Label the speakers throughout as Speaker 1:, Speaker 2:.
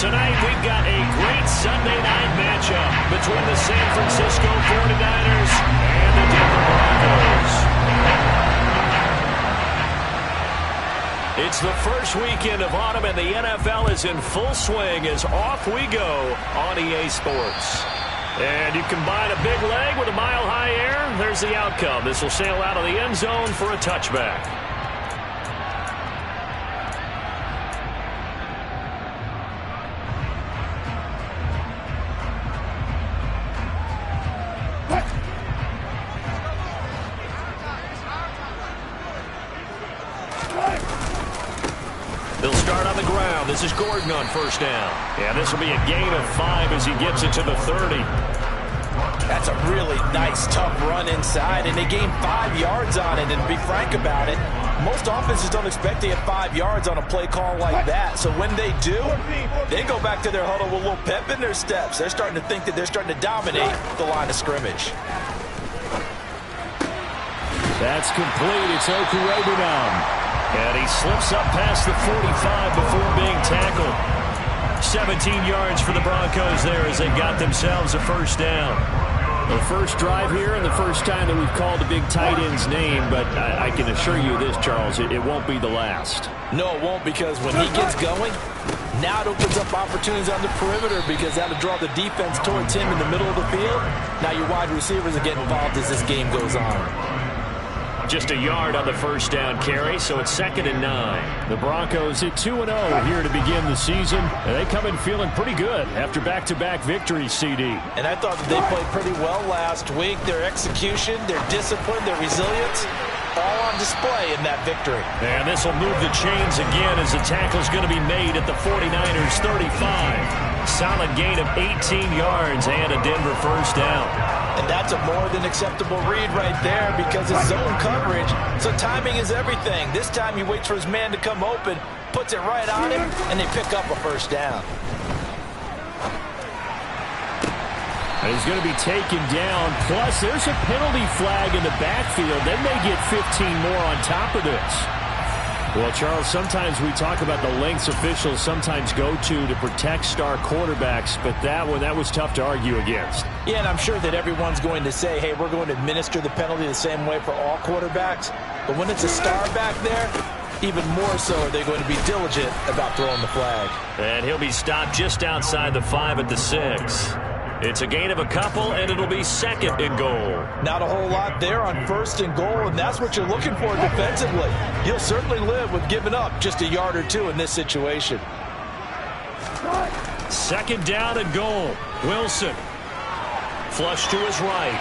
Speaker 1: Tonight, we've got a great Sunday night matchup between the San Francisco 49ers and the Denver Broncos. It's the first weekend of autumn, and the NFL is in full swing as off we go on EA Sports. And you combine a big leg with a mile-high air, there's the outcome. This will sail out of the end zone for a touchback. They'll start on the ground. This is Gordon on first down. Yeah, this will be a gain of 5 as he gets it to the 30.
Speaker 2: That's a really nice, tough run inside, and they gained 5 yards on it. And to be frank about it, most offenses don't expect to get 5 yards on a play call like that. So when they do, they go back to their huddle with a little pep in their steps. They're starting to think that they're starting to dominate the line of scrimmage.
Speaker 1: That's complete. It's Okurebunom. And he slips up past the 45 before being tackled. 17 yards for the Broncos there as they got themselves a first down. The first drive here and the first time that we've called the big tight end's name, but I can assure you this, Charles, it won't be the last.
Speaker 2: No, it won't, because when he gets going, now it opens up opportunities on the perimeter because that'll draw the defense towards him in the middle of the field. Now your wide receivers are getting involved as this game goes on.
Speaker 1: Just a yard on the first down carry, so it's 2nd and 9. The Broncos hit 2-0 here to begin the season, and they come in feeling pretty good after back-to-back victories, CD.
Speaker 2: And I thought that they played pretty well last week. Their execution, their discipline, their resilience, all on display in that victory.
Speaker 1: And this will move the chains again as the tackle's going to be made at the 49ers 35. Solid gain of 18 yards and a Denver first down.
Speaker 2: And that's a more than acceptable read right there because it's zone coverage, so timing is everything. This time he waits for his man to come open, puts it right on him, and they pick up a first down.
Speaker 1: And he's going to be taken down. Plus, there's a penalty flag in the backfield. They may get 15 more on top of this. Well, Charles, sometimes we talk about the lengths officials sometimes go to protect star quarterbacks, but that was tough to argue against.
Speaker 2: Yeah, and I'm sure that everyone's going to say, hey, we're going to administer the penalty the same way for all quarterbacks. But when it's a star back there, even more so are they going to be diligent about throwing the flag.
Speaker 1: And he'll be stopped just outside the 5 at the 6. It's a gain of a couple, and it'll be 2nd and goal.
Speaker 2: Not a whole lot there on 1st and goal, and that's what you're looking for defensively. You'll certainly live with giving up just a yard or 2 in this situation.
Speaker 1: 2nd down and goal. Wilson. Flush to his right.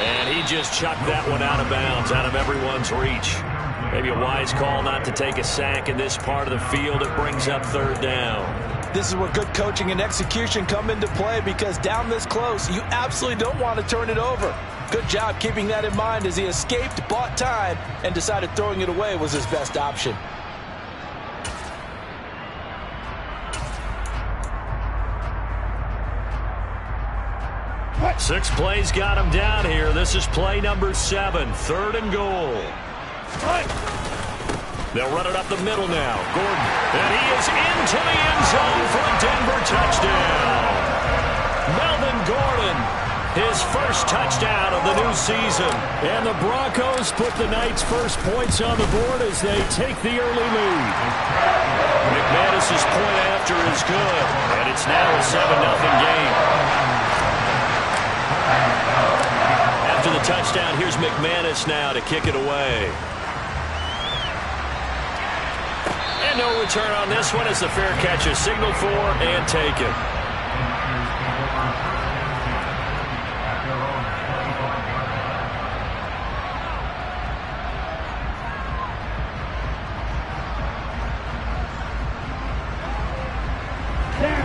Speaker 1: And he just chucked that one out of bounds, out of everyone's reach. Maybe a wise call not to take a sack in this part of the field. It brings up 3rd down.
Speaker 2: This is where good coaching and execution come into play because down this close, you absolutely don't want to turn it over. Good job keeping that in mind as he escaped, bought time, and decided throwing it away was his best option.
Speaker 1: Six plays got him down here. This is play number 7, 3rd and goal. They'll run it up the middle now. Gordon. And he is into the end zone for a Denver touchdown. Melvin Gordon, his first touchdown of the new season. And the Broncos put the night's first points on the board as they take the early lead. McManus's point after is good. And it's now a 7-0 game. After the touchdown, here's McManus now to kick it away. No return on this one as the fair catch is signaled for and taken.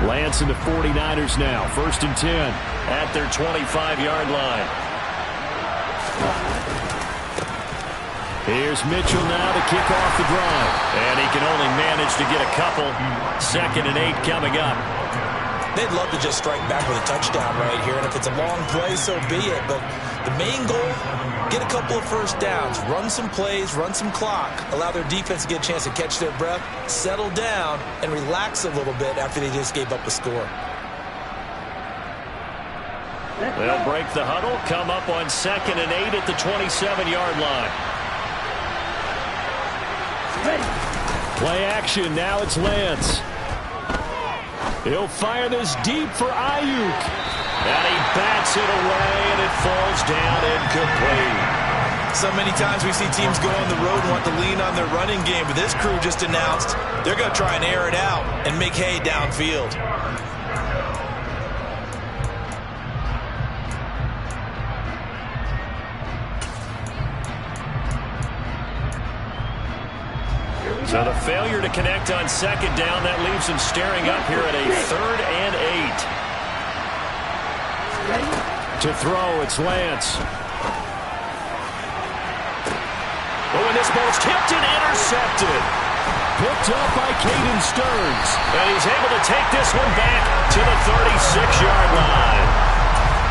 Speaker 1: Lance and the 49ers now. 1st and 10 at their 25-yard line. Here's Mitchell now to kick off the drive. And he can only manage to get a couple. 2nd and 8 coming up.
Speaker 2: They'd love to just strike back with a touchdown right here, and if it's a long play, so be it. But the main goal, get a couple of first downs, run some plays, run some clock, allow their defense to get a chance to catch their breath, settle down, and relax a little bit after they just gave up a score.
Speaker 1: They'll break the huddle, come up on 2nd and 8 at the 27-yard line. Play action, now it's Lance. He'll fire this deep for Ayuk. And he bats it away, and it falls down incomplete.
Speaker 2: So many times we see teams go on the road and want to lean on their running game, but this crew just announced they're going to try and air it out and make hay downfield.
Speaker 1: So the failure to connect on 2nd down, that leaves him staring up here at a 3rd and 8. To throw, it's Lance. Oh, and this ball's tipped and intercepted. Picked up by Caden Stearns. And he's able to take this one back to the 36-yard line.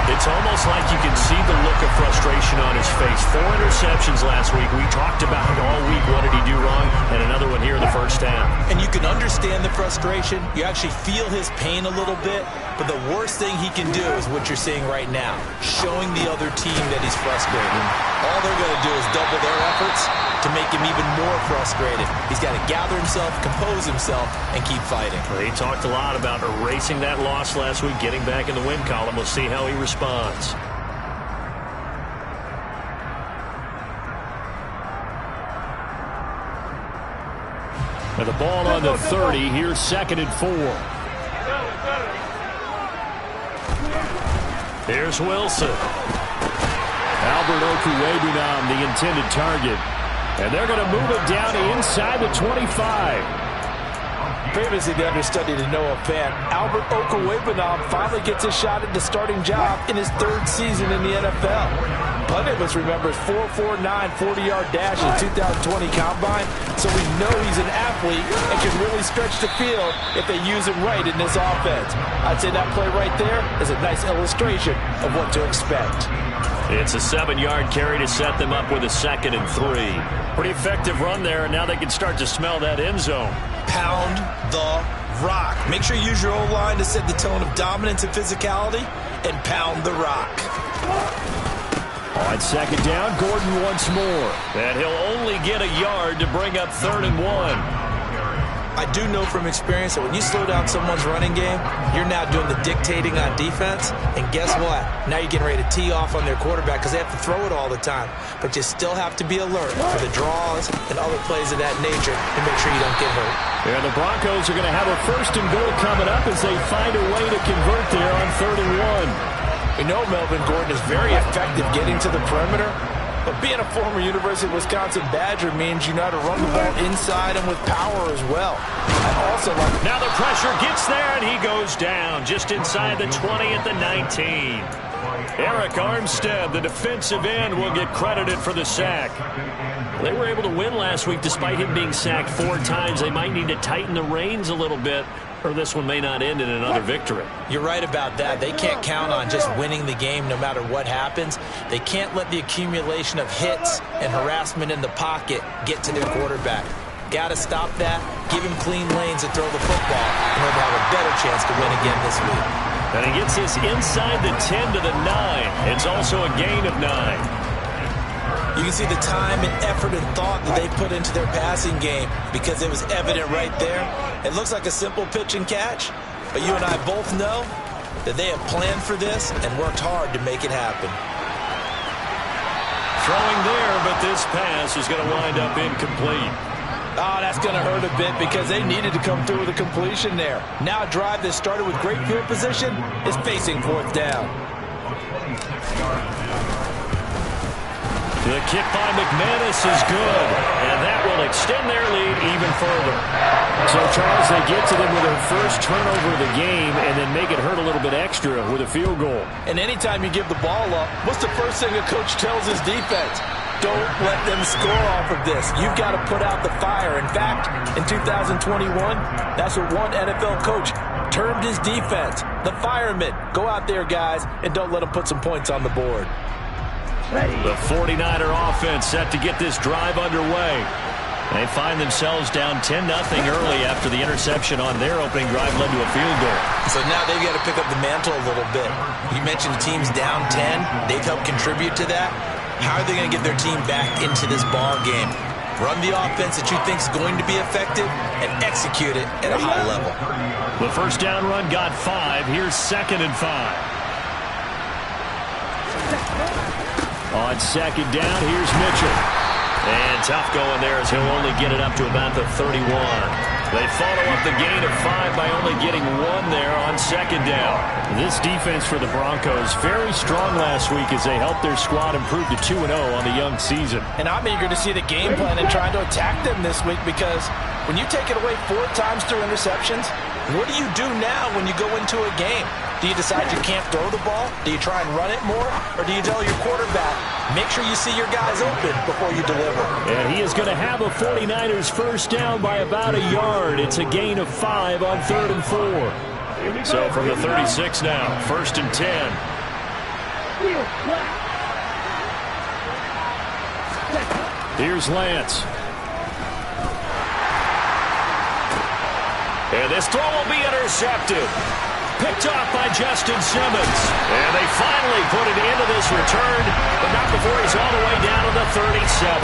Speaker 1: It's almost like you can see the look of frustration on his face. 4 interceptions last week. We talked about it all week. What did he do wrong? And another one here in the first half.
Speaker 2: And you can understand the frustration. You actually feel his pain a little bit. But the worst thing he can do is what you're seeing right now, showing the other team that he's frustrated. All they're going to do is double their efforts to make him even more frustrated. He's got to gather himself, compose himself, and keep fighting.
Speaker 1: He talked a lot about erasing that loss last week, getting back in the win column. We'll see how he responds. And the ball on the 30. Here's 2nd and 4. Here's Wilson. Albert Okwuegbunam, the intended target. And they're going to move it down inside the 25.
Speaker 2: Previously the understudy to Noah Fant, Albert Okwuegbunam finally gets a shot at the starting job in his 3rd season in the NFL. Pundits remembers 4.49 40-yard dash in 2020 Combine, so we know he's an athlete and can really stretch the field if they use him right in this offense. I'd say that play right there is a nice illustration of what to expect.
Speaker 1: It's a 7-yard carry to set them up with a 2nd and 3. Pretty effective run there, and now they can start to smell that end zone.
Speaker 2: Pound the rock. Make sure you use your O-line to set the tone of dominance and physicality, and pound the rock.
Speaker 1: On 2nd down, Gordon once more. And he'll only get a yard to bring up 3rd and 1.
Speaker 2: I do know from experience that when you slow down someone's running game, you're now doing the dictating on defense. And guess what? Now you're getting ready to tee off on their quarterback because they have to throw it all the time. But you still have to be alert for the draws and other plays of that nature to make sure you don't get hurt.
Speaker 1: And the Broncos are going to have a 1st and goal coming up as they find a way to convert there on 3rd and 1.
Speaker 2: We know Melvin Gordon is very effective getting to the perimeter. But being a former University of Wisconsin Badger means you know how to run the ball inside and with power as well. I also like...
Speaker 1: Now the pressure gets there, and he goes down just inside the 20 at the 19. Eric Armstead, the defensive end, will get credited for the sack. They were able to win last week despite him being sacked 4 times. They might need to tighten the reins a little bit, or this one may not end in another victory.
Speaker 2: You're right about that. They can't count on just winning the game no matter what happens. They can't let the accumulation of hits and harassment in the pocket get to their quarterback. Got to stop that, give him clean lanes to throw the football, and they'll have a better chance to win again this week.
Speaker 1: And he gets this inside the 10 to the 9. It's also a gain of 9.
Speaker 2: You can see the time and effort and thought that they put into their passing game because it was evident right there. It looks like a simple pitch and catch, but you and I both know that they have planned for this and worked hard to make it happen.
Speaker 1: Throwing there, but this pass is going to wind up incomplete.
Speaker 2: Oh, that's going to hurt a bit because they needed to come through with a completion there. Now a drive that started with great field position is facing 4th down.
Speaker 1: The kick by McManus is good, and that will extend their lead even further. So, Charles, they get to them with their first turnover of the game and then make it hurt a little bit extra with a field goal.
Speaker 2: And anytime you give the ball up, what's the first thing a coach tells his defense? Don't let them score off of this. You've got to put out the fire. In fact, in 2021, that's what one NFL coach termed his defense. The firemen. Go out there, guys, and don't let them put some points on the board.
Speaker 1: The 49er offense set to get this drive underway. They find themselves down 10-0 early after the interception on their opening drive led to a field goal.
Speaker 2: So now they've got to pick up the mantle a little bit. You mentioned the team's down 10. They've helped contribute to that. How are they going to get their team back into this ball game? Run the offense that you think is going to be effective and execute it at a high level.
Speaker 1: The first down run got 5. Here's 2nd and 5. On 2nd down, here's Mitchell. And tough going there as he'll only get it up to about the 31. They follow up the gain of 5 by only getting 1 there on 2nd down. This defense for the Broncos very strong last week as they helped their squad improve to 2-0 on the young season.
Speaker 2: And I'm eager to see the game plan and trying to attack them this week, because when you take it away 4 times through interceptions, what do you do now when you go into a game? Do you decide you can't throw the ball? Do you try and run it more? Or do you tell your quarterback, make sure you see your guys open before you deliver?
Speaker 1: And he is going to have a 49ers first down by about a yard. It's a gain of 5 on 3rd and 4. So from the 36 now, 1st and 10. Here's Lance. And this throw will be intercepted. Picked off by Justin Simmons. And they finally put it into this return, but not before he's all the way down to the 37.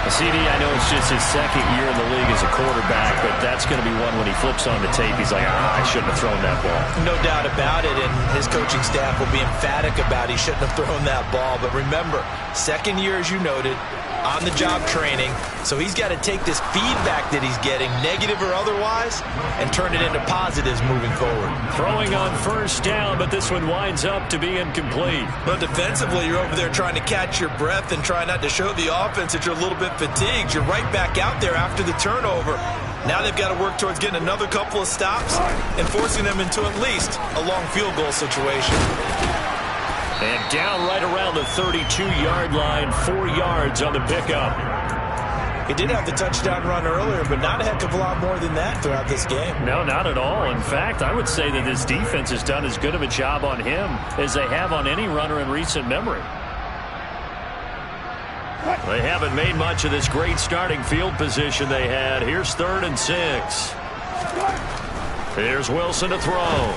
Speaker 1: CD, I know it's just his 2nd year in the league as a quarterback, but that's going to be one when he flips on the tape, he's like, I shouldn't have thrown that ball.
Speaker 2: No doubt about it, and his coaching staff will be emphatic about he shouldn't have thrown that ball. But remember, 2nd year, as you noted, on-the-job training, so he's got to take this feedback that he's getting, negative or otherwise, and turn it into positives moving forward.
Speaker 1: Throwing on 1st down, but this one winds up to be incomplete.
Speaker 2: But defensively, you're over there trying to catch your breath and try not to show the offense that you're a little bit fatigued. You're right back out there after the turnover. Now they've got to work towards getting another couple of stops and forcing them into at least a long field goal situation.
Speaker 1: And down right around the 32-yard line, 4 yards on the pickup.
Speaker 2: He did have the touchdown run earlier, but not a heck of a lot more than that throughout this game.
Speaker 1: No, not at all. In fact, I would say that this defense has done as good of a job on him as they have on any runner in recent memory. They haven't made much of this great starting field position they had. Here's 3rd and 6. Here's Wilson to throw.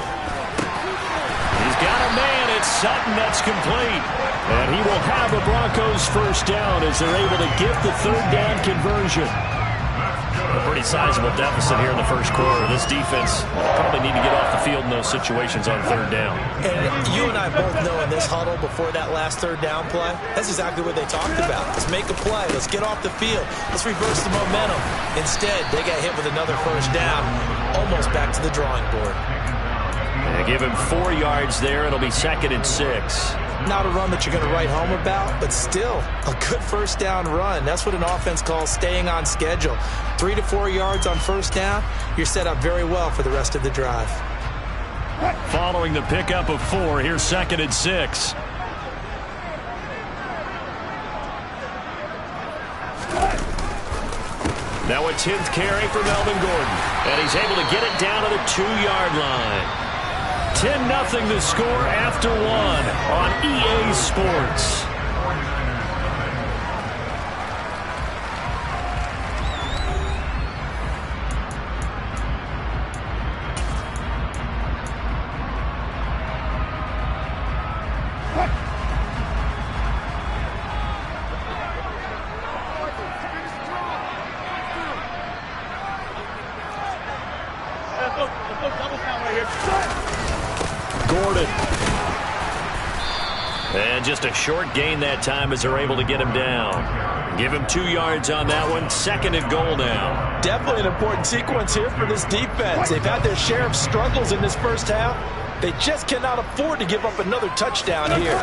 Speaker 1: He's got a man. It's Sutton. That's complete. And he will have a Broncos first down as they're able to get the 3rd down conversion. A pretty sizable deficit here in the first quarter. This defense probably need to get off the field in those situations on 3rd down.
Speaker 2: And you and I both know in this huddle before that last 3rd down play, that's exactly what they talked about. Let's make a play. Let's get off the field. Let's reverse the momentum. Instead, they got hit with another first down, almost back to the drawing board.
Speaker 1: They give him 4 yards there. It'll be 2nd and 6.
Speaker 2: Not a run that you're going to write home about, but still a good first down run. That's what an offense calls staying on schedule. 3 to 4 yards on first down, you're set up very well for the rest of the drive.
Speaker 1: Following the pickup of 4, here's 2nd and 6. Now a 10th carry for Melvin Gordon, and he's able to get it down to the 2-yard line. 10-0 the score after 1 on EA Sports. Gordon. And just a short gain that time as they're able to get him down. Give him 2 yards on that one. 2nd and goal now.
Speaker 2: Definitely an important sequence here for this defense. They've had their share of struggles in this first half. They just cannot afford to give up another touchdown here.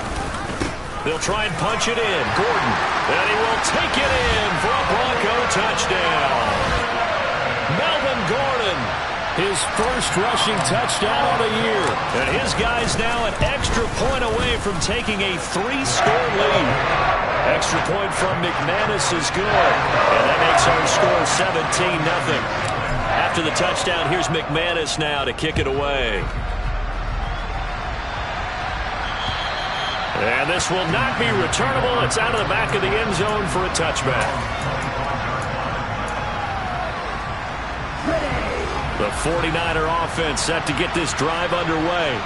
Speaker 1: They'll try and punch it in. Gordon. And he will take it in for a Bronco touchdown. Melvin Gordon His first rushing touchdown of the year. And his guy's now an extra point away from taking a 3-score lead. Extra point from McManus is good. And that makes our score 17-0. After the touchdown, here's McManus now to kick it away. And this will not be returnable. It's out of the back of the end zone for a touchback. The 49er offense set to get this drive underway.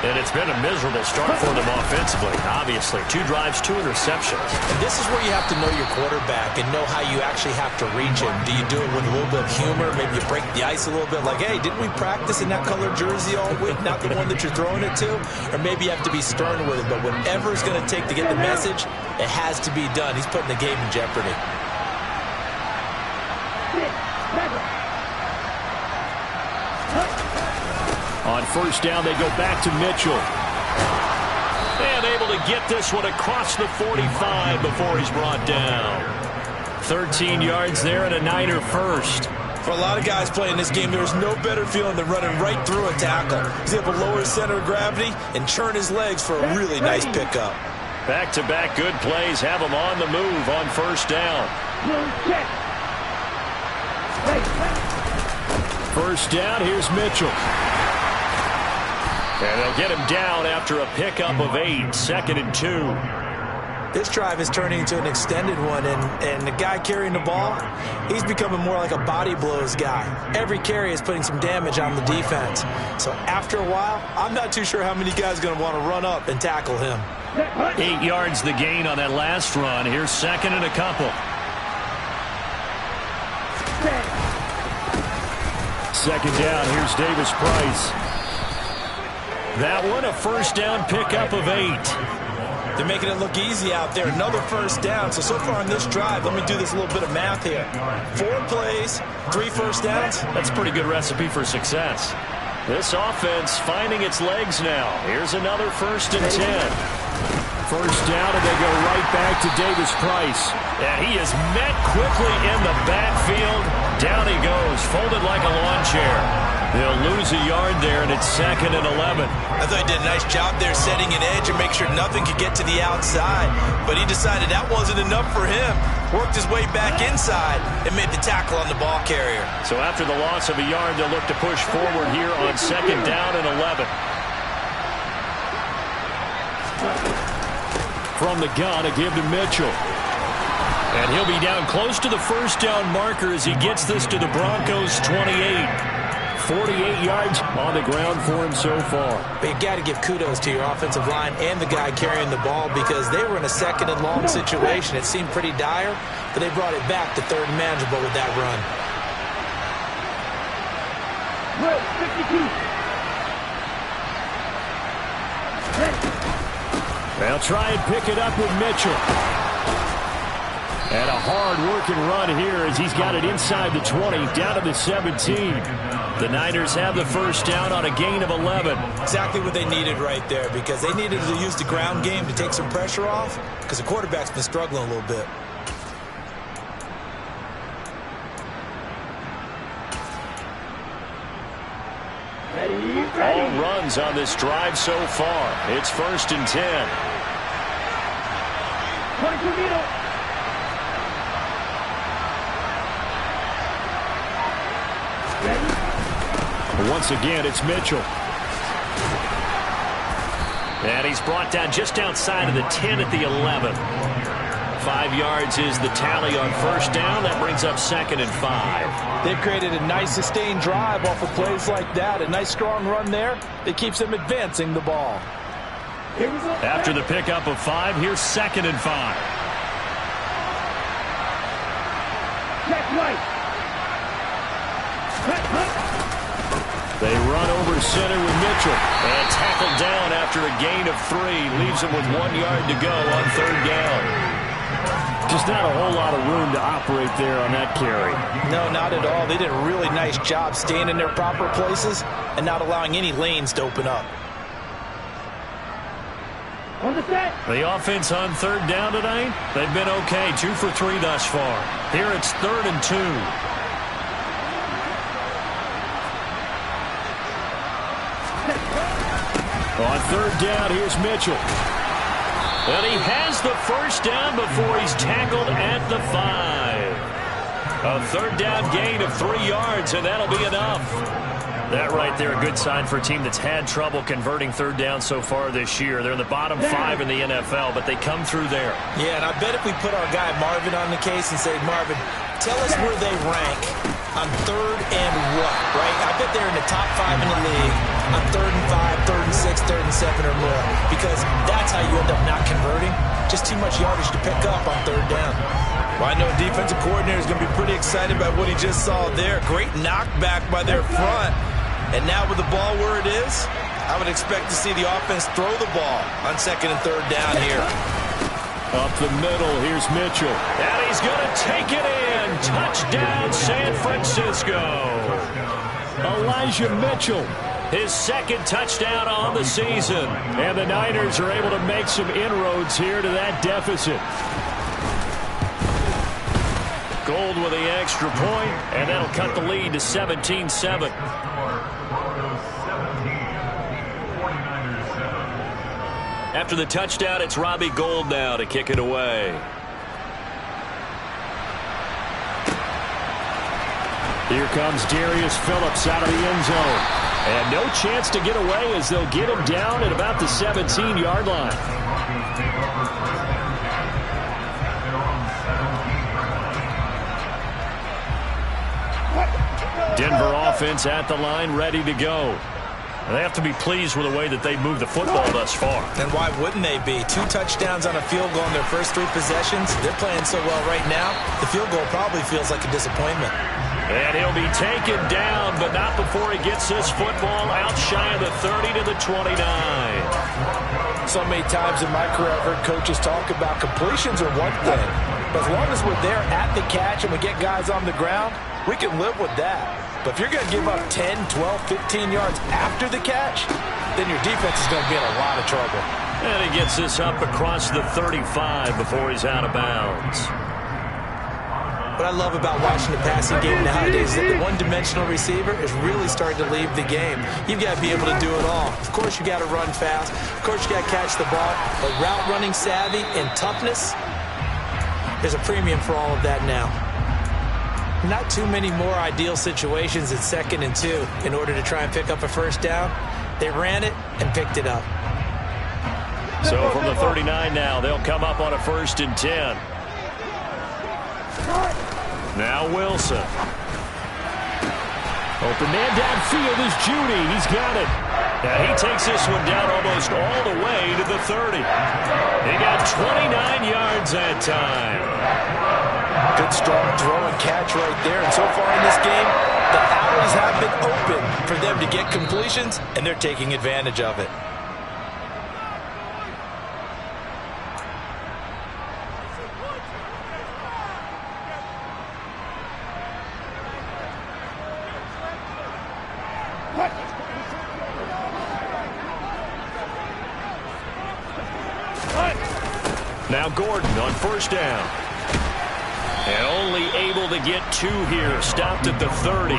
Speaker 1: And it's been a miserable start for them offensively, obviously. 2 drives, 2 interceptions.
Speaker 2: And this is where you have to know your quarterback and know how you actually have to reach him. Do you do it with a little bit of humor? Maybe you break the ice a little bit like, hey, didn't we practice in that colored jersey all week, not the one that you're throwing it to? Or maybe you have to be stern with it. But whatever it's going to take to get the message, it has to be done. He's putting the game in jeopardy.
Speaker 1: On first down, they go back to Mitchell. And able to get this one across the 45 before he's brought down. 13 yards there and a Niner first.
Speaker 2: For a lot of guys playing this game, there's no better feeling than running right through a tackle. He's able to lower his center of gravity and churn his legs for a really nice pickup.
Speaker 1: Back-to-back good plays have him on the move on first down. First down, here's Mitchell. And they'll get him down after a pickup of 8, 2nd and 2.
Speaker 2: This drive is turning into an extended one, and the guy carrying the ball, he's becoming more like a body blows guy. Every carry is putting some damage on the defense. So after a while, I'm not too sure how many guys are going to want to run up and tackle him.
Speaker 1: 8 yards the gain on that last run. Here's 2nd and a couple. Second down, here's Davis Price. That one, a first down pickup of 8.
Speaker 2: They're making it look easy out there. Another first down. So far on this drive, let me do this little bit of math here. 4 plays, 3 first downs.
Speaker 1: That's a pretty good recipe for success. This offense finding its legs now. Here's another 1st and 10. First down, and they go right back to Davis Price. And he is met quickly in the backfield. Down he goes, folded like a lawn chair. They'll lose a yard there, and it's 2nd and 11.
Speaker 2: I thought he did a nice job there setting an edge and make sure nothing could get to the outside. But he decided that wasn't enough for him. Worked his way back inside and made the tackle on the ball carrier.
Speaker 1: So after the loss of a yard, they'll look to push forward here on 2nd down and 11. From the gun, a give to Mitchell. And he'll be down close to the first down marker as he gets this to the Broncos' 28. 48 yards on the ground for him so far.
Speaker 2: But you got to give kudos to your offensive line and the guy carrying the ball because they were in a 2nd and long situation. It seemed pretty dire, but they brought it back to 3rd and manageable with that run.
Speaker 1: They'll try and pick it up with Mitchell. And a hard-working run here as he's got it inside the 20, down to the 17. The Niners have the first down on a gain of 11.
Speaker 2: Exactly what they needed right there because they needed to use the ground game to take some pressure off because the quarterback's been struggling a little bit.
Speaker 1: All runs on this drive so far. It's 1st and 10. Once again, it's Mitchell. And he's brought down just outside of the 10 at the 11. 5 yards is the tally on first down. That brings up 2nd and 5.
Speaker 2: They've created a nice sustained drive off of plays like that. A nice strong run there that keeps them advancing the ball.
Speaker 1: After the pickup of 5, here's 2nd and 5. They run over center with Mitchell. And tackled down after a gain of 3. Leaves him with 1 yard to go on 3rd down. Just not a whole lot of room to operate there on that carry.
Speaker 2: No, not at all. They did a really nice job staying in their proper places and not allowing any lanes to open up.
Speaker 1: The offense on 3rd down tonight, they've been okay. 2 for 3 thus far. Here it's 3rd and 2. On third down, here's Mitchell. And he has the first down before he's tackled at the 5. A third down gain of 3 yards, and that'll be enough. That right there, a good sign for a team that's had trouble converting third down so far this year. They're in the bottom 5 in the NFL, but they come through there.
Speaker 2: Yeah, and I bet if we put our guy Marvin on the case and say, Marvin, tell us where they rank on third and what, right? I bet they're in the top 5 in the league on third and 5, third and 6, third and 7 or more, because that's how you end up not converting. Just too much yardage to pick up on third down. Well, I know defensive coordinator is going to be pretty excited about what he just saw there. Great knockback by their front. And now with the ball where it is, I would expect to see the offense throw the ball on second and third down here.
Speaker 1: Up the middle, here's Mitchell. And he's going to take it in. Touchdown, San Francisco. Elijah Mitchell, his second touchdown on the season. And the Niners are able to make some inroads here to that deficit. Gold with the extra point, and that'll cut the lead to 17-7. After the touchdown, it's Robbie Gould now to kick it away. Here comes Darius Phillips out of the end zone. And no chance to get away as they'll get him down at about the 17-yard line. Denver offense at the line, ready to go. And they have to be pleased with the way that they moved the football thus far.
Speaker 2: And why wouldn't they be? 2 touchdowns on a field goal in their first 3 possessions. They're playing so well right now, the field goal probably feels like a disappointment.
Speaker 1: And he'll be taken down, but not before he gets this football out shy of the 30 to the 29.
Speaker 2: So many times in my career I've heard coaches talk about completions are one thing. But as long as we're there at the catch and we get guys on the ground, we can live with that. But if you're going to give up 10, 12, 15 yards after the catch, then your defense is going to be in a lot of trouble.
Speaker 1: And he gets this up across the 35 before he's out of bounds.
Speaker 2: What I love about watching the passing game nowadays is that the one-dimensional receiver is really starting to leave the game. You've got to be able to do it all. Of course, you got to run fast. Of course, you got to catch the ball. But route running savvy and toughness, there's a premium for all of that now. Not too many more ideal situations at 2nd and 2 in order to try and pick up a first down. They ran it and picked it up.
Speaker 1: So from the 39 now, they'll come up on a 1st and 10. Now Wilson. Open man downfield is Judy. He's got it. And he takes this one down almost all the way to the 30. He got 29 yards that time.
Speaker 2: Good strong throw and catch right there. And so far in this game, the alleys have been open for them to get completions, and they're taking advantage of it.
Speaker 1: Now Gordon on 1st down. And only able to get 2 here. Stopped at the 30.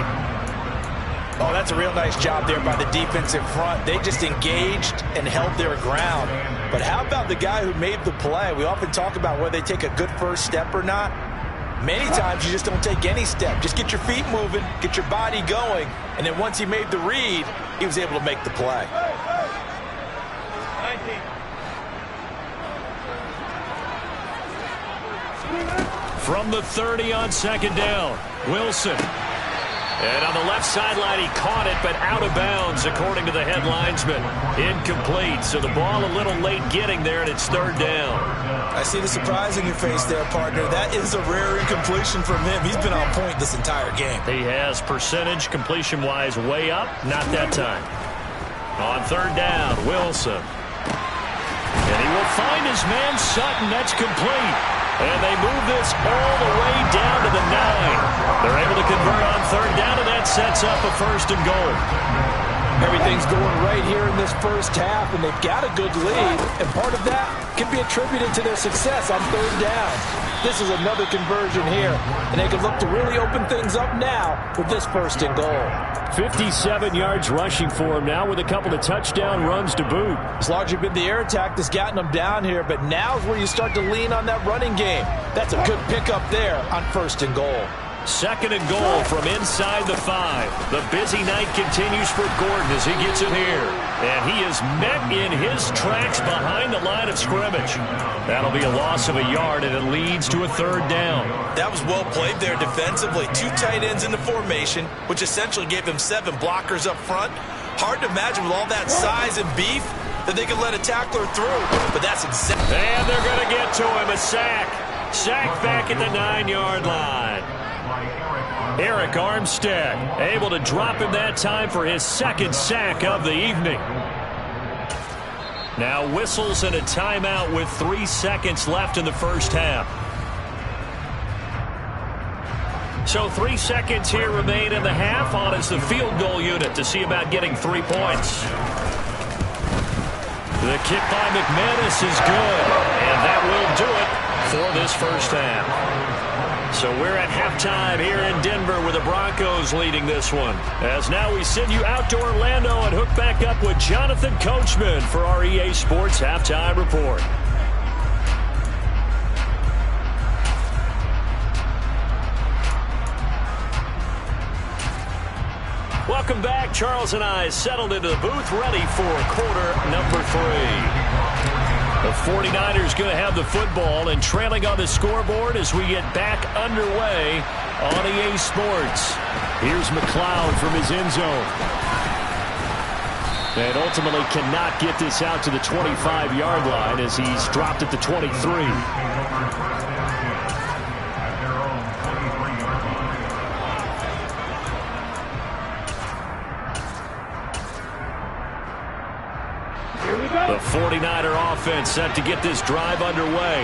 Speaker 2: Oh, that's a real nice job there by the defensive front. They just engaged and held their ground. But how about the guy who made the play? We often talk about whether they take a good first step or not. Many times you just don't take any step. Just get your feet moving, get your body going, and then once he made the read, he was able to make the play.
Speaker 1: From the 30 on 2nd down, Wilson. And on the left sideline, he caught it, but out of bounds, according to the head linesman. Incomplete, so the ball a little late getting there, and it's 3rd down.
Speaker 2: I see the surprise in your face there, partner. That is a rare incompletion from him. He's been on point this entire game.
Speaker 1: He has percentage, completion-wise, way up. Not that time. On 3rd down, Wilson. And he will find his man Sutton. That's complete. And they move this all the way down to the 9. They're able to convert on 3rd down, and that sets up a 1st and goal.
Speaker 2: Everything's going right here in this first half, and they've got a good lead. And part of that can be attributed to their success on third down. This is another conversion here, and they can look to really open things up now with this 1st and goal.
Speaker 1: 57 yards rushing for him now with a couple of touchdown runs to boot.
Speaker 2: It's largely been the air attack that's gotten them down here, but now's where you start to lean on that running game. That's a good pickup there on 1st and goal.
Speaker 1: 2nd and goal from inside the 5. The busy night continues for Gordon as he gets it here. And he is met in his tracks behind the line of scrimmage. That'll be a loss of a yard, and it leads to a 3rd down.
Speaker 2: That was well played there defensively. 2 tight ends in the formation, which essentially gave him 7 blockers up front. Hard to imagine with all that size and beef that they could let a tackler through. But that's exactly...
Speaker 1: And they're going to get to him. A sack. Sack back at the 9-yard line. Eric Armstead able to drop him that time for his 2nd sack of the evening. Now whistles and a timeout with 3 seconds left in the 1st half. So 3 seconds here remain in the half. On is the field goal unit to see about getting 3 points. The kick by McManus is good, and that will do it for this 1st half. So we're at halftime here in Denver with the Broncos leading this one. As now we send you out to Orlando and hook back up with Jonathan Coachman for our EA Sports Halftime Report. Welcome back. Charles and I settled into the booth ready for quarter number 3. The 49ers going to have the football and trailing on the scoreboard as we get back underway on EA Sports. Here's McLeod from his end zone. And ultimately cannot get this out to the 25-yard line as he's dropped at the 23. The 49er offense set to get this drive underway.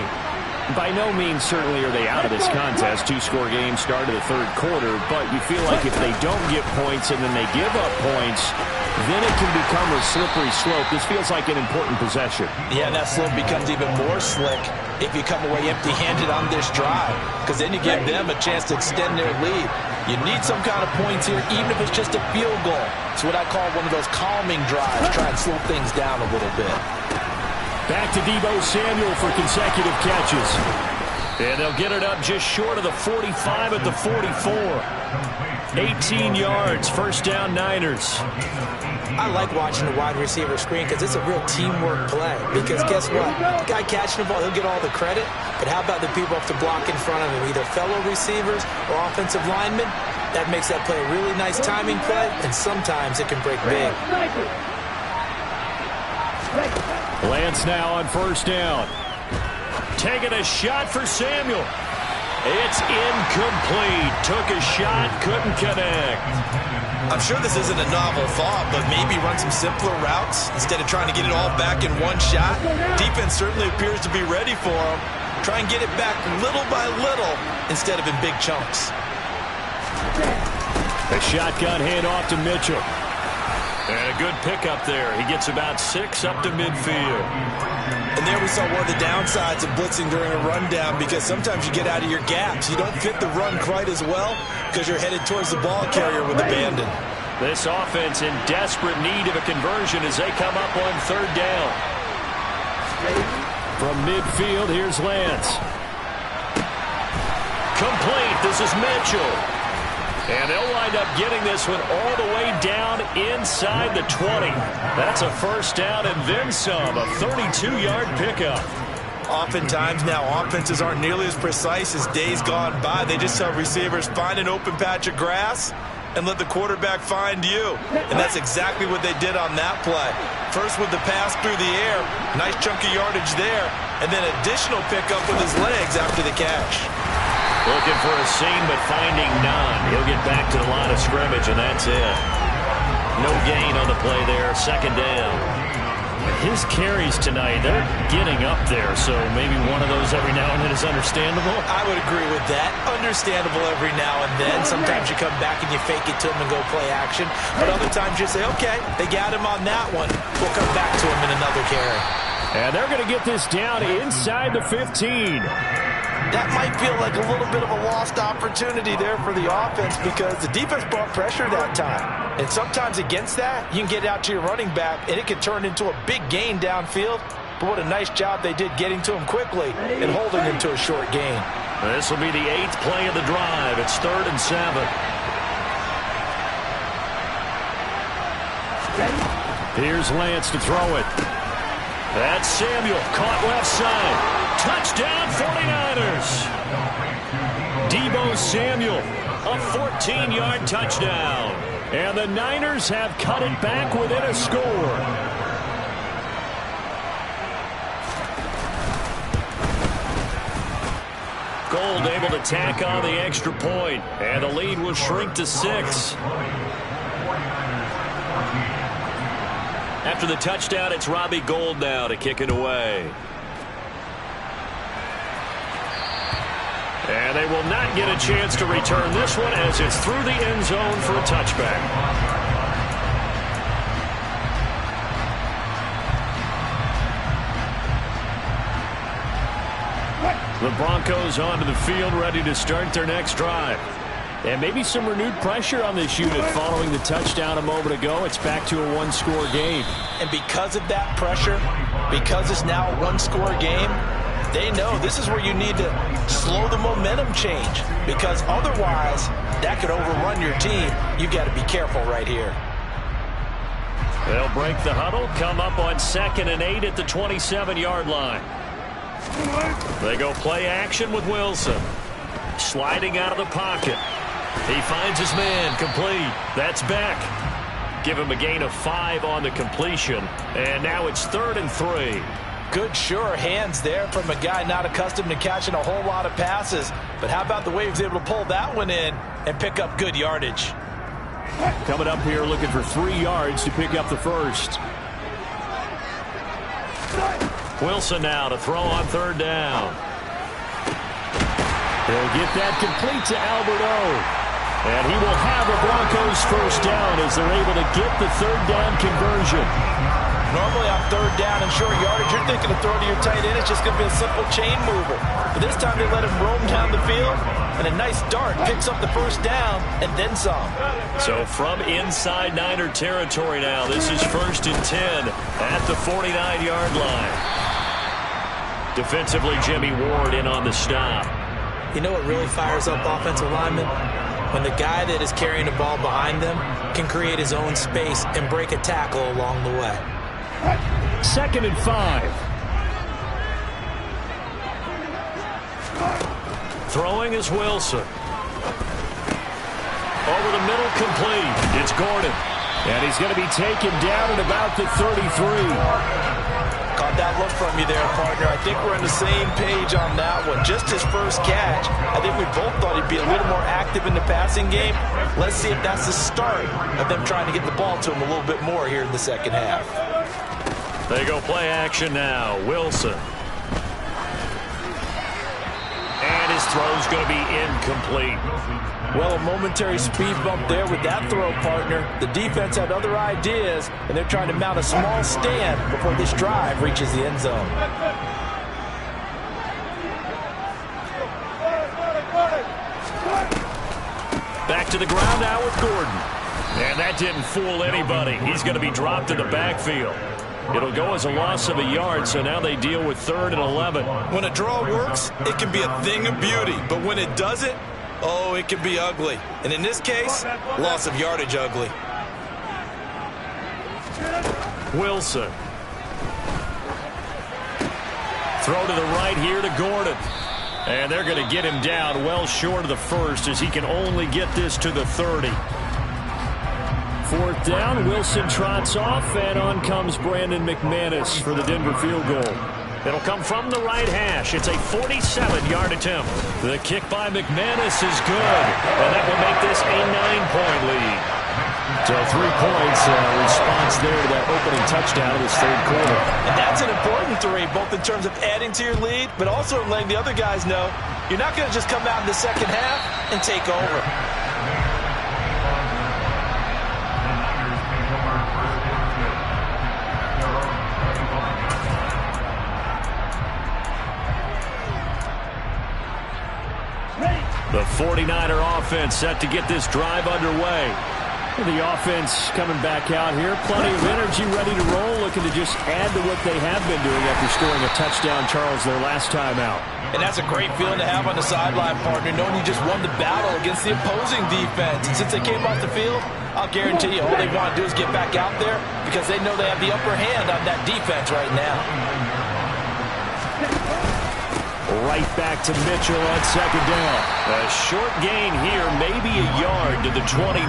Speaker 1: By no means certainly are they out of this contest. 2-score game start of the 3rd quarter, but you feel like if they don't get points and then they give up points, then it can become a slippery slope. This feels like an important possession. Yeah, that slope becomes even more slick if you come away empty-handed on this drive, because then you give them a chance to extend their lead. You need some kind of points here, even if it's just a field goal. It's what I call one of those calming drives. Try and slow things down a little bit. Back to Deebo Samuel for consecutive catches. And they'll get it up just short of the 45 at the 44. 18 yards, 1st down Niners. I like watching the wide receiver screen because it's a real teamwork play. Because guess what? The guy catching the ball, he'll get all the credit. But how about the people up to block in front of him, either fellow receivers or offensive linemen? That makes that play a really nice timing play, and sometimes it can break big. Lance now on 1st down. Taking a shot for Samuel. It's incomplete. Took a shot, couldn't connect. I'm sure this isn't a novel thought, but maybe run some simpler routes instead of trying to get it all back in one shot. Defense certainly appears to be ready for him. Try and get it back little by little instead of in big chunks. A shotgun handoff to Mitchell. And a good pickup there. He gets about 6 up to midfield. And there we saw one of the downsides of blitzing during a rundown, because sometimes you get out of your gaps. You don't fit the run quite as well because you're headed towards the ball carrier with abandon. This offense in desperate need of a conversion as they come up on 3rd down. From midfield, here's Lance. Complete. This is Mitchell. And they'll wind up getting this one all the way down inside the 20. That's a 1st down and then some, a 32-yard pickup. Oftentimes now offenses aren't nearly as precise as days gone by. They just have receivers find an open patch of grass and let the quarterback find you. And that's exactly what they did on that play. First with the pass through the air, nice chunky yardage there, and then additional pickup with his legs after the catch. Looking for a seam, but finding none. He'll get back to the line of scrimmage, and that's it. No gain on the play there, 2nd down. His carries tonight, they're getting up there, so maybe one of those every now and then is understandable. I would agree with that. Understandable every now and then. Sometimes you come back and you fake it to him and go play action. But other times you say, okay, they got him on that one. We'll come back to him in another carry. And they're going to get this down inside the 15.
Speaker 2: That might feel like a little bit of a lost opportunity there for the offense because the defense brought pressure that time. And sometimes against that, you can get out to your running back, and it can turn into a big gain downfield. But what a nice job they did getting to him quickly and holding him to a short gain.
Speaker 1: This will be the 8th play of the drive. It's 3rd and 7. Here's Lance to throw it. That's Samuel, caught left side. Touchdown 49ers. Deebo Samuel, a 14-yard touchdown. And the Niners have cut it back within a score. Gold able to tack on the extra point, and the lead will shrink to 6. After the touchdown, it's Robbie Gould now to kick it away. And they will not get a chance to return this one as it's through the end zone for a touchback. The Broncos onto the field, ready to start their next drive. And maybe some renewed pressure on this unit following the touchdown a moment ago. It's back to a one-score game.
Speaker 2: And because of that pressure, because it's now a one-score game, they know this is where you need to slow the momentum change. Because otherwise, that could overrun your team. You've got to be careful right here.
Speaker 1: They'll break the huddle, come up on 2nd and 8 at the 27-yard line. They go play action with Wilson. Sliding out of the pocket. He finds his man, complete. That's Beck. Give him a gain of 5 on the completion. And now it's 3rd and 3.
Speaker 2: Good, sure hands there from a guy not accustomed to catching a whole lot of passes. But how about the way he was able to pull that one in and pick up good yardage?
Speaker 1: Coming up here looking for 3 yards to pick up the first. Wilson now to throw on 3rd down. He'll get that complete to Albert O. And he will have the Broncos first down as they're able to get the 3rd down conversion.
Speaker 2: Normally on 3rd down and short yardage, you're thinking of throwing to your tight end. It's just going to be a simple chain mover. But this time they let him roam down the field, and a nice dart picks up the first down and then some.
Speaker 1: So from inside Niner territory now, this is 1st and 10 at the 49-yard line. Defensively, Jimmy Ward in on the stop.
Speaker 3: You know what really fires up offensive linemen? When the guy that is carrying the ball behind them can create his own space and break a tackle along the way.
Speaker 1: 2nd and 5. Throwing is Wilson. Over the middle, complete. It's Gordon. And he's going to be taken down at about the 33.
Speaker 2: Caught that look from you there, partner. I think we're on the same page on that one. Just his first catch. I think we both thought he'd be a little more active in the passing game. Let's see if that's the start of them trying to get the ball to him a little bit more here in the second half.
Speaker 1: They go play action now. Wilson. And his throw's going to be incomplete.
Speaker 2: Well, a momentary speed bump there with that throw, partner. The defense had other ideas, and they're trying to mount a small stand before this drive reaches the end zone.
Speaker 1: Back to the ground now with Gordon. And that didn't fool anybody. He's going to be dropped in the backfield. It'll go as a loss of a yard, so now they deal with 3rd and 11.
Speaker 2: When a draw works, it can be a thing of beauty. But when it doesn't, oh, it can be ugly. And in this case, loss of yardage ugly.
Speaker 1: Wilson. Throw to the right here to Gordon. And they're going to get him down well short of the first as he can only get this to the 30. 4th down, Wilson trots off, and on comes Brandon McManus for the Denver field goal. It'll come from the right hash. It's a 47-yard attempt. The kick by McManus is good, and that will make this a 9-point lead. So 3 points, response there to that opening touchdown of this 3rd quarter.
Speaker 2: And that's an important 3, both in terms of adding to your lead, but also letting the other guys know you're not going to just come out in the second half and take over.
Speaker 1: 49er offense set to get this drive underway. The offense coming back out here. Plenty of energy, ready to roll, looking to just add to what they have been doing after scoring a touchdown, Charles, their last time out.
Speaker 2: And that's a great feeling to have on the sideline, partner, knowing you just won the battle against the opposing defense. And since they came off the field, I'll guarantee you all they want to do is get back out there because they know they have the upper hand on that defense right now.
Speaker 1: Right back to Mitchell on second down. A short gain here, maybe a yard to the 29.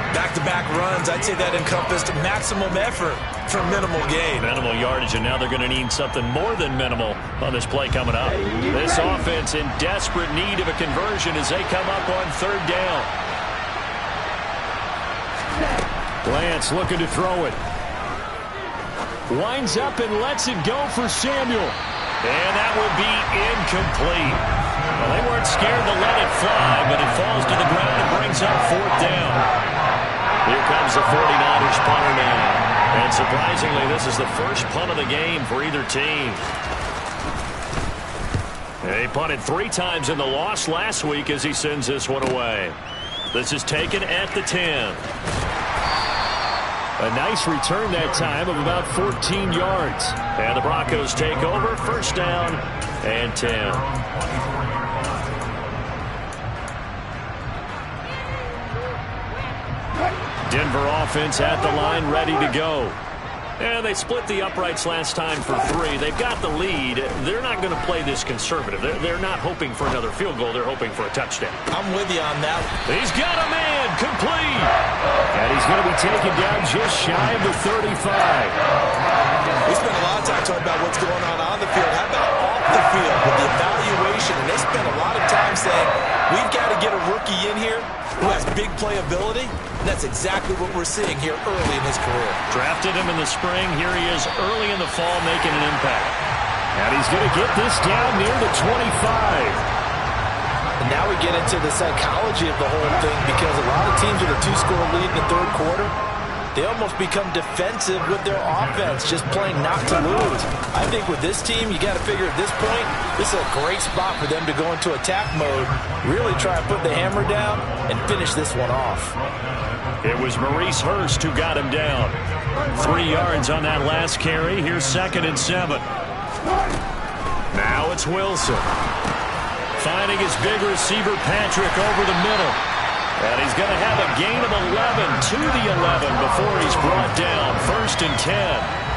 Speaker 3: Back-to-back runs, I'd say that encompassed maximum effort for minimal gain.
Speaker 1: Minimal yardage, and now they're going to need something more than minimal on this play coming up. This offense in desperate need of a conversion as they come up on third down. Lance looking to throw it. Winds up and lets it go for Samuel. And that will be incomplete. Well, they weren't scared to let it fly, but it falls to the ground and brings up fourth down. Here comes the 49ers punter now. And surprisingly, this is the first punt of the game for either team. They punted 3 times in the loss last week as he sends this one away. This is taken at the 10. A nice return that time of about 14 yards. And the Broncos take over, first down and 10. Denver offense at the line, ready to go. And they split the uprights last time for 3. They've got the lead. They're not going to play this conservative. They're not hoping for another field goal. They're hoping for a touchdown.
Speaker 3: I'm with you on that.
Speaker 1: He's got a man, complete. And he's going to be taken down just shy of the 35.
Speaker 3: We spent a lot of time talking about what's going on the field. How about off the field with the evaluation? And they spent a lot of time saying, we've got to get a rookie in here who has big playability. And that's exactly what we're seeing here early in his career.
Speaker 1: Drafted him in the spring. Here he is early in the fall making an impact. And he's going to get this down near the 25.
Speaker 3: And now we get into the psychology of the whole thing because a lot of teams with a 2-score lead in the third quarter, they almost become defensive with their offense, just playing not to lose. I think with this team, you got to figure at this point, this is a great spot for them to go into attack mode, really try to put the hammer down and finish this one off.
Speaker 1: It was Maurice Hurst who got him down. 3 yards on that last carry. Here's 2nd and 7. Now it's Wilson. Finding his big receiver, Patrick, over the middle. And he's going to have a gain of 11 to the 11 before he's brought down. 1st and 10.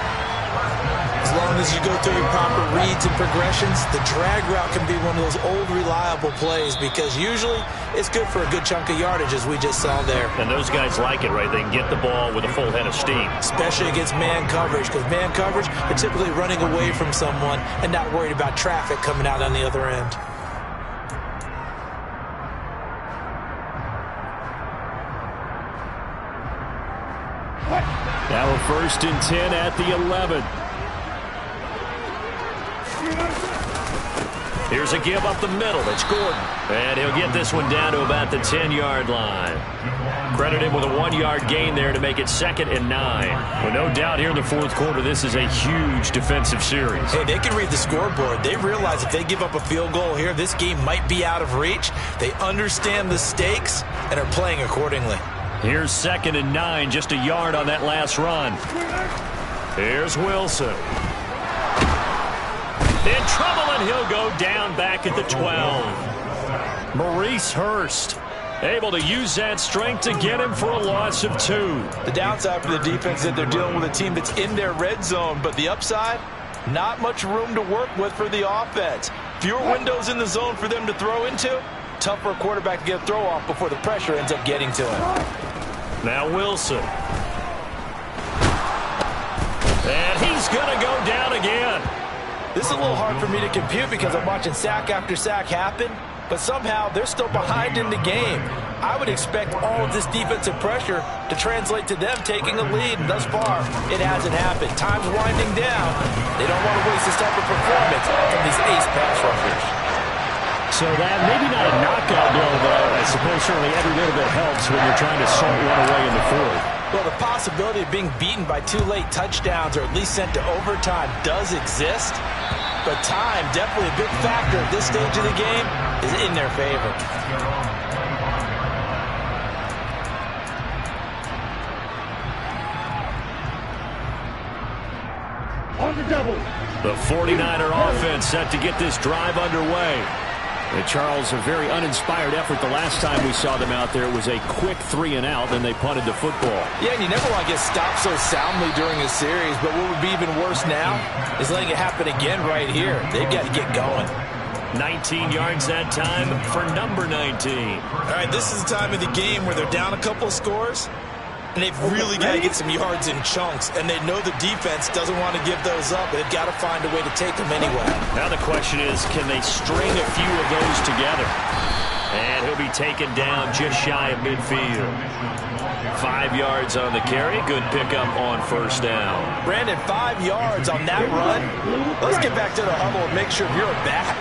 Speaker 3: As long as you go through your proper reads and progressions, the drag route can be one of those old reliable plays because usually it's good for a good chunk of yardage as we just saw there.
Speaker 1: And those guys like it, right? They can get the ball with a full head of steam.
Speaker 3: Especially against man coverage because man coverage, they're typically running away from someone and not worried about traffic coming out on the other end.
Speaker 1: Now a 1st and 10 at the 11. Here's a give up the middle. It's Gordon. And he'll get this one down to about the 10-yard line. Credit him with a 1-yard gain there to make it 2nd and 9. Well, no doubt here in the fourth quarter, this is a huge defensive series.
Speaker 3: Hey, they can read the scoreboard. They realize if they give up a field goal here, this game might be out of reach. They understand the stakes and are playing accordingly.
Speaker 1: Here's 2nd and 9, just a yard on that last run. Here's Wilson. In trouble, and he'll go down back at the 12. Maurice Hurst able to use that strength to get him for a loss of 2.
Speaker 2: The downside for the defense is that they're dealing with a team that's in their red zone, but the upside, not much room to work with for the offense. Fewer windows in the zone for them to throw into. Tough for a quarterback to get a throw off before the pressure ends up getting to him.
Speaker 1: Now Wilson. And he's going to go down again.
Speaker 2: This is a little hard for me to compute because I'm watching sack after sack happen, but somehow they're still behind in the game. I would expect all of this defensive pressure to translate to them taking a lead, and thus far, it hasn't happened. Time's winding down. They don't want to waste this type of performance from these ace pass rushers.
Speaker 1: So that maybe not a knockout blow, but I suppose certainly every little bit helps when you're trying to salt one away in the fourth.
Speaker 2: Well, the possibility of being beaten by 2 late touchdowns or at least sent to overtime does exist. but time, definitely a big factor at this stage of the game, is in their favor.
Speaker 1: The 49er offense set to get this drive underway. And Charles, a very uninspired effort the last time we saw them out there. It was a quick 3-and-out, then they punted the football.
Speaker 2: Yeah, and you never want to get stopped so soundly during a series, but what would be even worse now is letting it happen again right here. They've got to get going.
Speaker 1: 19 yards that time for number 19.
Speaker 2: All right, this is the time of the game where they're down a couple of scores, and they've really got to get some yards in chunks, and they know the defense doesn't want to give those up, but they've got to find a way to take them anyway.
Speaker 1: Now the question is, can they string a few of those together? And he'll be taken down just shy of midfield. 5 yards on the carry. Good pickup on first down.
Speaker 2: Brandon, 5 yards on that run. Let's get back to the huddle and make sure you're back.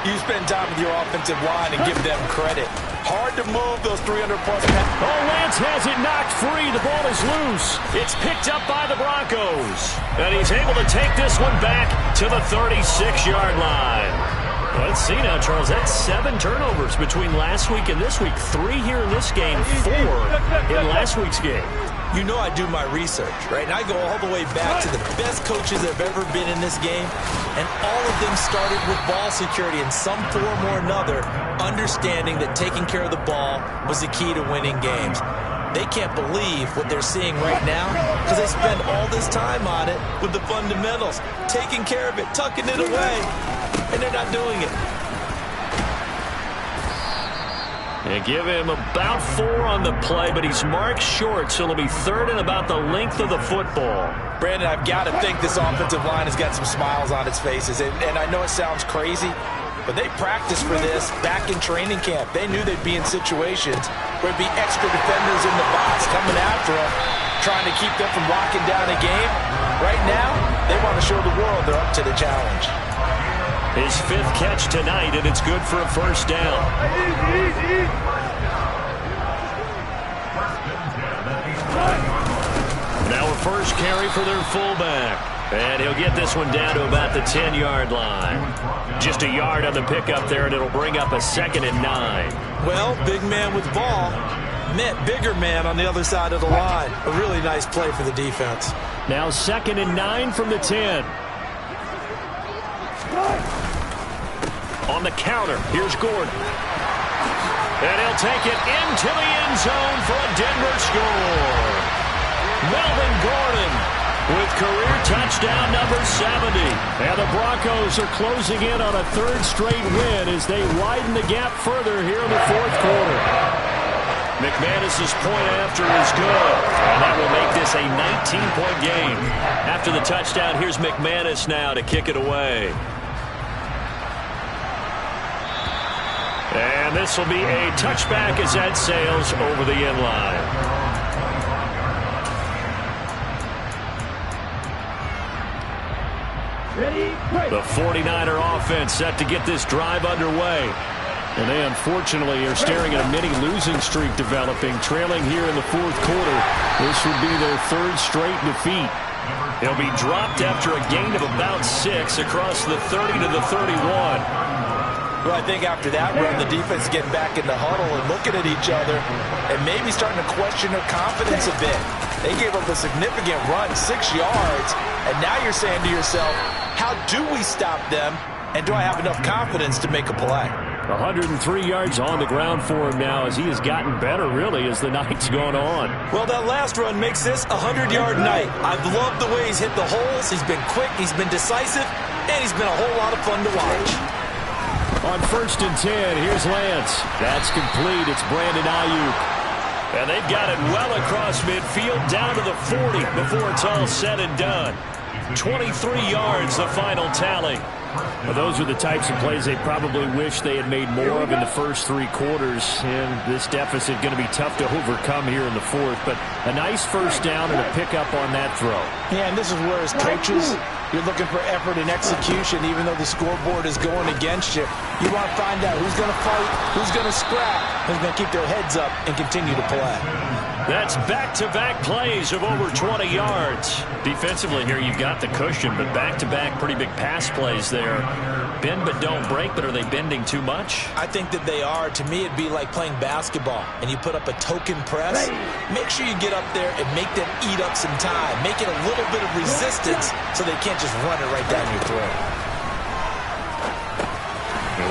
Speaker 2: You spend time with your offensive line and give them credit. Hard to move those 300-plus pounds.
Speaker 1: Oh, Lance has it knocked free. The ball is loose. It's picked up by the Broncos. And he's able to take this one back to the 36-yard line. Let's see now, Charles. That's 7 turnovers between last week and this week. 3 here in this game, 4 in last week's game.
Speaker 2: You know I do my research, right? And I go all the way back to the best coaches that have ever been in this game. And all of them started with ball security in some form or another, understanding that taking care of the ball was the key to winning games. They can't believe what they're seeing right now because they spend all this time on it with the fundamentals, taking care of it, tucking it away, and they're not doing it.
Speaker 1: And give him about 4 on the play, but he's marked short, so it'll be 3rd and about the length of the football.
Speaker 2: Brandon, I've got to think this offensive line has got some smiles on its faces, and I know it sounds crazy, but they practiced for this back in training camp. They knew they'd be in situations where there'd be extra defenders in the box coming after them, trying to keep them from locking down a game. Right now, they want to show the world they're up to the challenge.
Speaker 1: His 5th catch tonight, and it's good for a first down. Now a first carry for their fullback. And he'll get this one down to about the 10-yard line. Just a yard on the pickup there, and it'll bring up a 2nd and 9.
Speaker 2: Well, big man with ball met bigger man on the other side of the line. A really nice play for the defense.
Speaker 1: Now 2nd and 9 from the 10. On the counter, here's Gordon. And he'll take it into the end zone for a Denver score. Melvin Gordon with career touchdown number 70. And the Broncos are closing in on a 3rd straight win as they widen the gap further here in the 4th quarter. McManus's point after is good, and that will make this a 19-point game. After the touchdown, here's McManus now to kick it away. And this will be a touchback as that sails over the end line. The 49er offense set to get this drive underway. And they unfortunately are staring at a mini losing streak developing, trailing here in the 4th quarter. This would be their 3rd straight defeat. They'll be dropped after a gain of about 6 across the 30 to the 31.
Speaker 2: Well, I think after that run, the defense getting back in the huddle and looking at each other and maybe starting to question their confidence a bit. They gave up a significant run, 6 yards, and now you're saying to yourself, how do we stop them, and do I have enough confidence to make a play?
Speaker 1: 103 yards on the ground for him now as he has gotten better, really, as the night's gone on.
Speaker 2: Well, that last run makes this a 100-yard night. I've loved the way he's hit the holes. He's been quick, he's been decisive, and he's been a whole lot of fun to watch.
Speaker 1: On 1st and 10, here's Lance. That's complete. It's Brandon Ayuk. And they've got it well across midfield, down to the 40 before it's all said and done. 23 yards, the final tally. Well, those are the types of plays they probably wish they had made more of in the first 3 quarters. And this deficit going to be tough to overcome here in the 4th. But a nice first down and a pickup on that throw.
Speaker 2: Yeah, and this is where as coaches, you're looking for effort and execution, even though the scoreboard is going against you. You want to find out who's going to fight, who's going to scrap, who's going to keep their heads up and continue to play.
Speaker 1: That's back-to-back plays of over 20 yards. Defensively here, you've got the cushion, but back-to-back pretty big pass plays there. Bend but don't break, but are they bending too much?
Speaker 3: I think that they are. To me, it'd be like playing basketball, and you put up a token press. Make sure you get up there and make them eat up some time. Make it a little bit of resistance so they can't just run it right down your throat.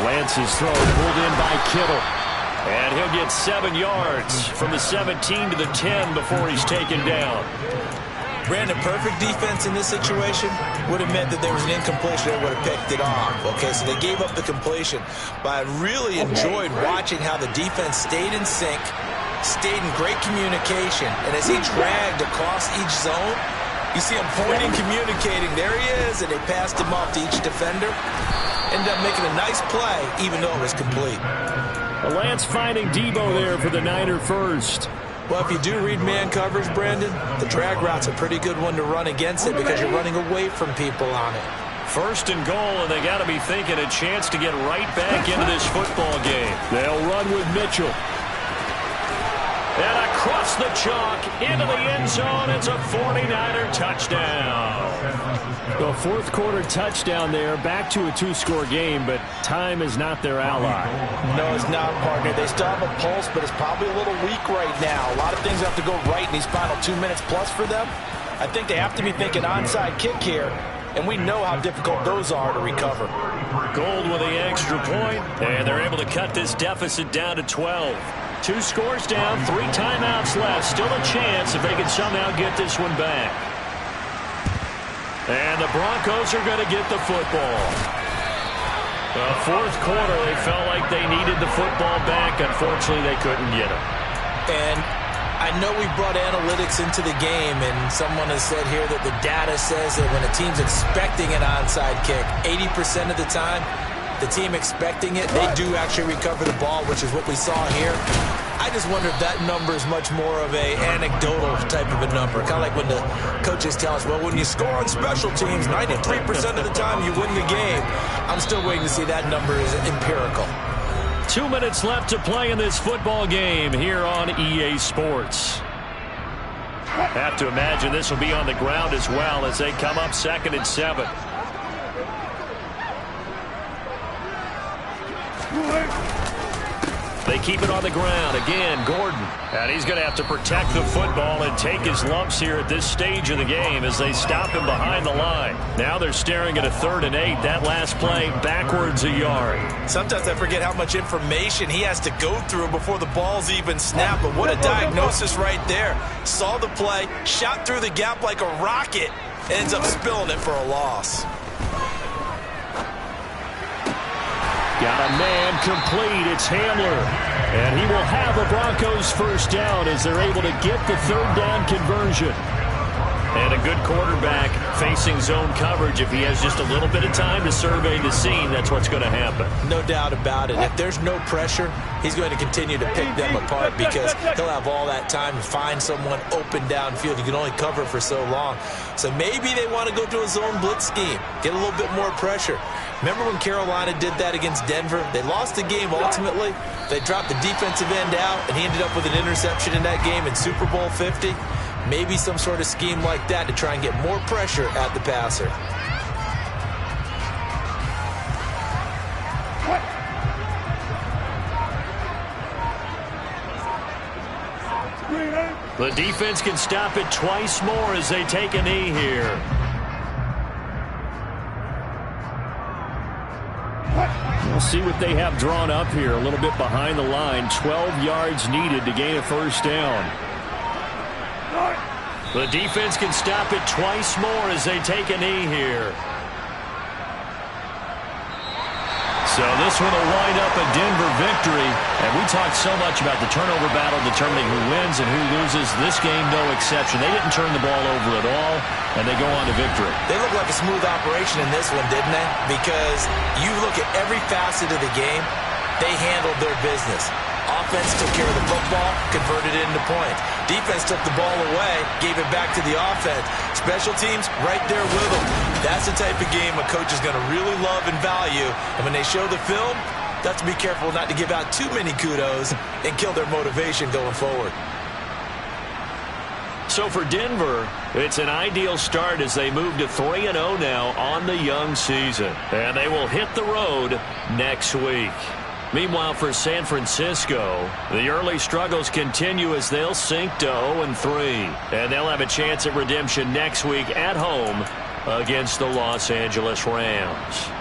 Speaker 1: Lance's throw pulled in by Kittle. And he'll get 7 yards from the 17 to the 10 before he's taken down.
Speaker 3: Brandon, perfect defense in this situation would have meant that there was an incompletion. They would have picked it off. Okay, so they gave up the completion. But I really enjoyed watching how the defense stayed in sync, stayed in great communication. And as he dragged across each zone, you see him pointing, communicating. There he is, and they passed him off to each defender. Ended up making a nice play, even though it was complete.
Speaker 1: Lance finding Debo there for the Niner first.
Speaker 3: Well, if you do read man coverage, Brandon, the drag route's a pretty good one to run against it because you're running away from people on it.
Speaker 1: First and goal, and they got to be thinking a chance to get right back into this football game. They'll run with Mitchell. And across the chalk, into the end zone, it's a 49er touchdown. A fourth quarter touchdown there, back to a two-score game, but time is not their ally.
Speaker 3: No, it's not, partner. They still have a pulse, but it's probably a little weak right now. A lot of things have to go right in these final 2 minutes plus for them. I think they have to be thinking onside kick here, and we know how difficult those are to recover.
Speaker 1: Gold with the extra point, and they're able to cut this deficit down to 12. 2 scores down, 3 timeouts left. Still a chance if they can somehow get this one back. And the Broncos are going to get the football. The fourth quarter, they felt like they needed the football back. Unfortunately, they couldn't get it.
Speaker 3: And I know we brought analytics into the game, and someone has said here that the data says that when a team's expecting an onside kick, 80% of the time, the team expecting it, they do actually recover the ball, which is what we saw here. I just wonder if that number is much more of a anecdotal type of a number. Kind of like when the coaches tell us, well, when you score on special teams, 93% of the time you win the game. I'm still waiting to see that number is empirical.
Speaker 1: 2 minutes left to play in this football game here on EA Sports. Have to imagine this will be on the ground as well as they come up 2nd and 7. They keep it on the ground. Again, Gordon. And he's going to have to protect the football and take his lumps here at this stage of the game as they stop him behind the line. Now they're staring at a 3rd and 8. That last play backwards a yard.
Speaker 3: Sometimes I forget how much information he has to go through before the ball's even snapped. But what a diagnosis right there. Saw the play, shot through the gap like a rocket, and ends up spilling it for a loss.
Speaker 1: Got a man complete. It's Hamler. And he will have a Broncos first down as they're able to get the 3rd down conversion. And a good quarterback facing zone coverage. If he has just a little bit of time to survey the scene, that's what's going to happen.
Speaker 3: No doubt about it. If there's no pressure, he's going to continue to pick them apart because he'll have all that time to find someone open downfield. You can only cover for so long. So maybe they want to go to a zone blitz scheme, get a little bit more pressure. Remember when Carolina did that against Denver? They lost the game ultimately. They dropped the defensive end out, and he ended up with an interception in that game in Super Bowl 50. Maybe some sort of scheme like that to try and get more pressure at the passer.
Speaker 1: The defense can stop it twice more as they take a knee here. We'll see what they have drawn up here. A little bit behind the line. 12 yards needed to gain a first down. The defense can stop it twice more as they take a knee here. So this one will wind up a Denver victory. And we talked so much about the turnover battle determining who wins and who loses. This game, no exception. They didn't turn the ball over at all, and they go on to victory.
Speaker 3: They look like a smooth operation in this one, didn't they? Because you look at every facet of the game, they handled their business. Offense took care of the football, converted it into points. Defense took the ball away, gave it back to the offense. Special teams, right there with them. That's the type of game a coach is going to really love and value. And when they show the film, they have to be careful not to give out too many kudos and kill their motivation going forward.
Speaker 1: So for Denver, it's an ideal start as they move to 3-0 now on the young season. And they will hit the road next week. Meanwhile, for San Francisco, the early struggles continue as they'll sink to 0-3. And they'll have a chance at redemption next week at home against the Los Angeles Rams.